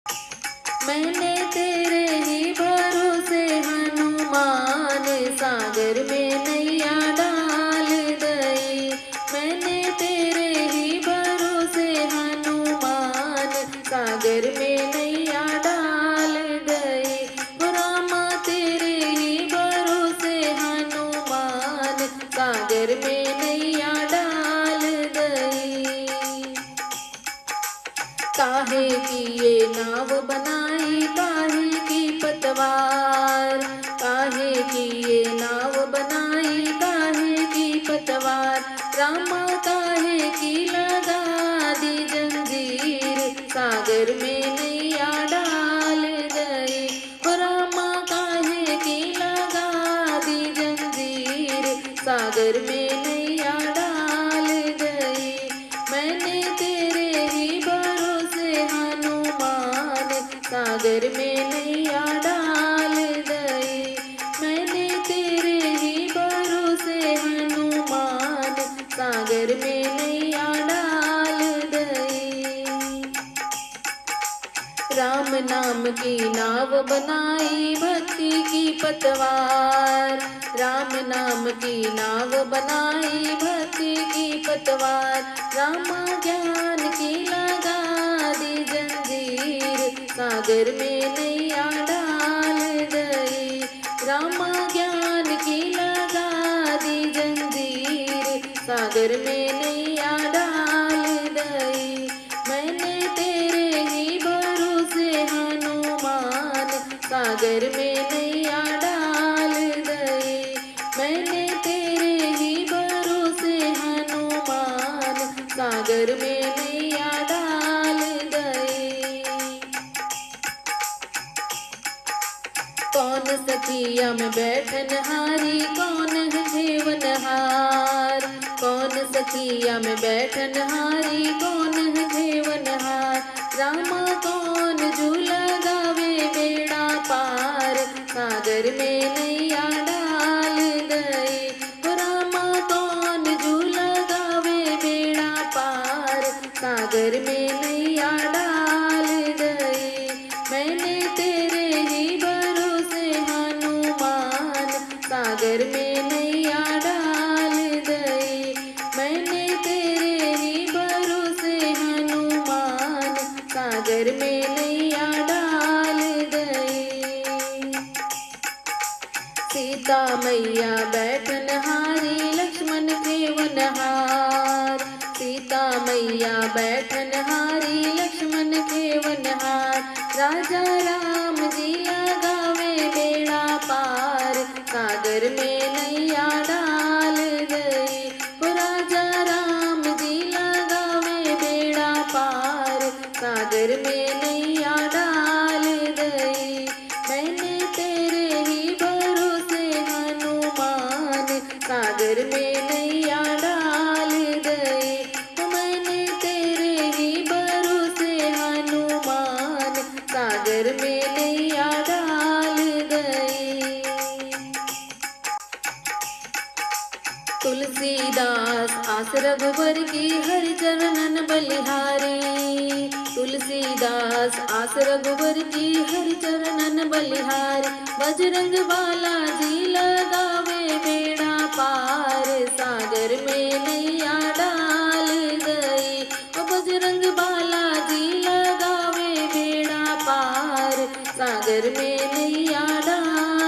मैंने तेरे ही भरोसे हनुमान सागर में नैया डाल दई। मैंने तेरे ही भरोसे हनुमान सागर में नैया डाल दई। रामा तेरे ही भरोसे हनुमान सागर में नैया डाल दई। काहे की ये नाव बनाई काहे की पतवार, काहे की ये नाव बनाई काहे की पतवार। रामा काहे की लगा दी जंजीर सागर में नैया डाल गई। रामा काहे की लगा दी जंजीर सागर में नैया डाल गई। मैंने तेरे ही भरोसे हनुमान सागर में नैया डाल दई। मैंने तेरे ही भरोसे हनुमान सागर में नैया डाल दई। राम नाम की नाव बनाई भक्ति की पतवार, राम नाम की नाव बनाई भक्ति की पतवार। रामा ज्ञान की लगा दी जंजीर सागर में नैया डाल गई। रामा ज्ञान की लगा दी जंजीर सागर में नैया डाल गई। मैंने तेरे ही भरोसे हनुमान सागर में नैया डाल गई। मैंने तेरे ही भरोसे हनुमान सागर में नैया डाल गई। कौन सखिया में बैठन हारी कौन है जीवनहार, कौन सखिया में बैठन हारी कौन है जीवनहार। रामा कौन झूला गावे बेड़ा पार सागर में नैया डाल गई। रामा कौन झूला गावे बेड़ा पार सागर में नैया डाल गई। मैंने तेरे ही भरोसे हनुमान सागर में नैया डाल गई। मैंने तेरे ही भरोसे हनुमान सागर में नैया डाल गई। सीता मैया बैठन हारी लक्ष्मण खेवनहार, सीता मैया बैठन हारी लक्ष्मण खेवनहार। राजा राम जी लगावे बेड़ा पार सागर में नैया डाल गई। राजा राम जी लगावे बेड़ा पार सागर में नैया डाल गई। मैंने तेरे ही भरोसे हनुमान सागर में नैया डाल गई। मैंने तेरे ही भरोसे हनुमान सागर में नैया डाल गई। तुलसीदास आस रघुबर की हरि चरणन बलिहारी, तुलसीदास आस रघुबर की हरि चरणन बलिहारी। बजरंग बालाजी लगावे बेड़ा पार सागर में नैया डाल गई। बजरंग बालाजी लगावे बेड़ा पार सागर में नैया डाल